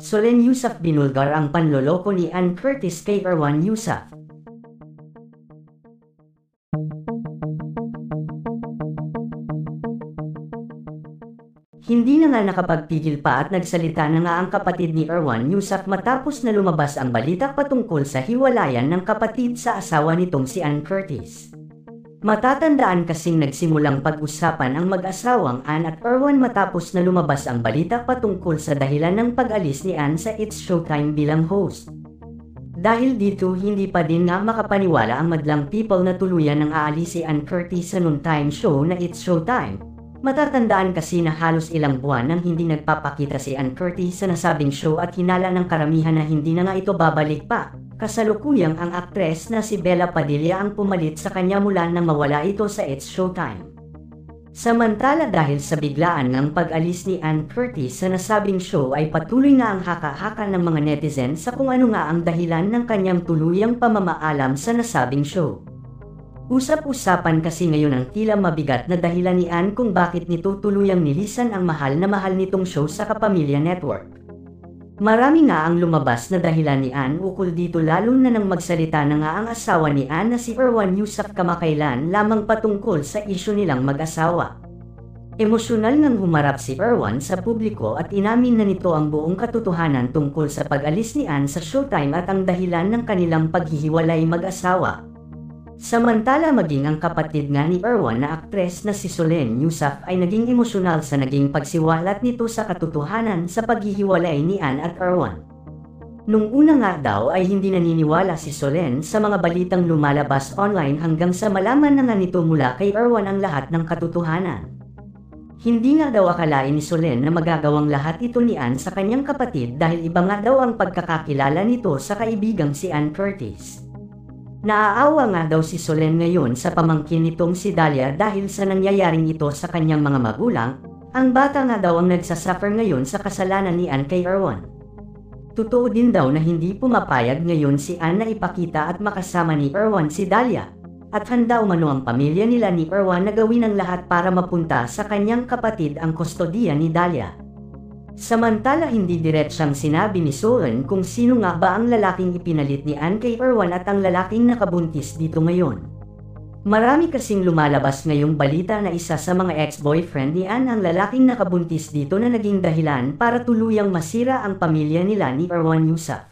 Solen Yusuf binulgar ang panloloko ni Ann Curtis kay Erwan Yusuf. Hindi na nga nakapagpigil pa at nagsalita na nga ang kapatid ni Erwan Yusuf matapos na lumabas ang balita patungkol sa hiwalayan ng kapatid sa asawa nitong si Ann Curtis. Matatandaan kasing nagsimulang pag-usapan ang mag-asawang Ann at Erwan matapos na lumabas ang balita patungkol sa dahilan ng pag-alis ni Ann sa It's Showtime bilang host. Dahil dito hindi pa din nga makapaniwala ang madlang people na tuluyan ng aalis si Ann Curtis sa noontime show na It's Showtime. Matatandaan kasi na halos ilang buwan nang hindi nagpapakita si Ann Curtis sa nasabing show at hinala ng karamihan na hindi na nga ito babalik pa. Kasalukuyang ang aktres na si Bella Padilla ang pumalit sa kanya mula nang mawala ito sa It's Showtime. Samantala dahil sa biglaan ng pag-alis ni Ann Curtis sa nasabing show ay patuloy nga ang haka-haka ng mga netizens sa kung ano nga ang dahilan ng kanyang tuluyang pamamaalam sa nasabing show. Usap-usapan kasi ngayon ang tila mabigat na dahilan ni Ann kung bakit nito tuluyang nilisan ang mahal na mahal nitong show sa Kapamilya Network. Marami nga ang lumabas na dahilan ni Ann ukol dito lalo na nang magsalita na nga ang asawa ni Ann na si Erwan Yusuf kamakailan lamang patungkol sa isyu nilang mag-asawa. Emosyonal ngang humarap si Erwan sa publiko at inamin na nito ang buong katotohanan tungkol sa pag-alis ni Ann sa Showtime at ang dahilan ng kanilang paghihiwalay mag-asawa. Samantala maging ang kapatid nga ni Erwan na aktres na si Solen Yusuf ay naging emosyonal sa naging pagsiwalat nito sa katotohanan sa paghihiwalay ni Ann at Erwan. Nung una nga daw ay hindi naniniwala si Solen sa mga balitang lumalabas online hanggang sa malaman na nga nito mula kay Erwan ang lahat ng katotohanan. Hindi nga daw akalain ni Solen na magagawang lahat ito ni Ann sa kanyang kapatid dahil iba nga daw ang pagkakakilala nito sa kaibigang si Ann Curtis. Naaawa nga daw si Solen ngayon sa pamangkin nitong si Dalia dahil sa nangyayaring ito sa kanyang mga magulang. Ang bata nga daw ang nagsasuffer ngayon sa kasalanan ni Ann kay Erwan. Totoo din daw na hindi pumapayag ngayon si Ann na ipakita at makasama ni Erwan si Dalia, at handa umano ang pamilya nila ni Erwan na gawin ang lahat para mapunta sa kanyang kapatid ang kustodiya ni Dalia. Samantala hindi diretsang sinabi ni Solen kung sino nga ba ang lalaking ipinalit ni Ann kay Erwan at ang lalaking nakabuntis dito ngayon. Marami kasing lumalabas ngayong balita na isa sa mga ex-boyfriend ni Ann ang lalaking nakabuntis dito na naging dahilan para tuluyang masira ang pamilya nila ni Erwan Yusuf.